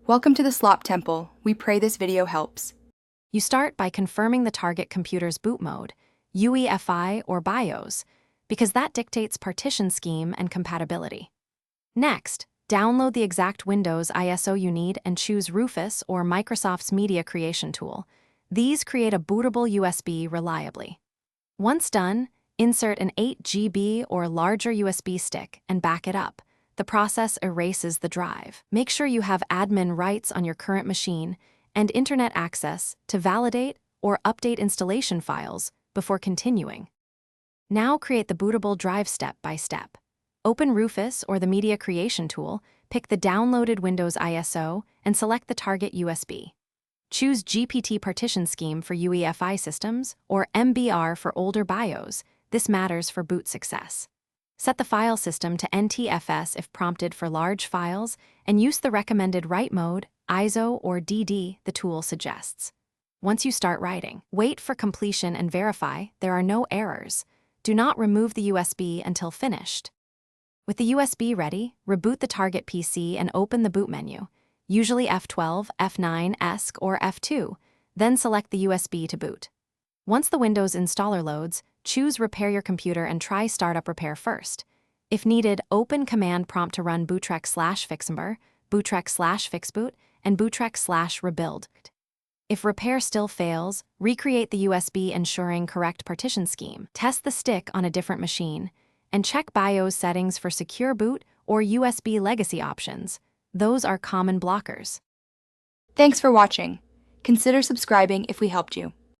Welcome to the Slop Temple. We pray this video helps. You start by confirming the target computer's boot mode, UEFI or BIOS, because that dictates partition scheme and compatibility. Next, download the exact Windows ISO you need and choose Rufus or Microsoft's Media Creation tool. These create a bootable USB reliably. Once done, insert an 8 GB or larger USB stick and back it up. The process erases the drive. Make sure you have admin rights on your current machine and internet access to validate or update installation files before continuing. Now create the bootable drive step by step. Open Rufus or the Media Creation tool, pick the downloaded Windows ISO, and select the target USB. Choose GPT partition scheme for UEFI systems or MBR for older BIOS. This matters for boot success. Set the file system to NTFS if prompted for large files, and use the recommended write mode, ISO or DD, the tool suggests. Once you start writing, wait for completion and verify there are no errors. Do not remove the USB until finished. With the USB ready, reboot the target PC and open the boot menu, usually F12, F9, ESC, or F2, then select the USB to boot. Once the Windows installer loads, choose Repair Your Computer and try Startup Repair first. If needed, open Command Prompt to run bootrec/fixmber, bootrec/fixboot, and bootrec/rebuild. If repair still fails, recreate the USB ensuring correct partition scheme. Test the stick on a different machine, and check BIOS settings for secure boot or USB legacy options. Those are common blockers. Thanks for watching. Consider subscribing if we helped you.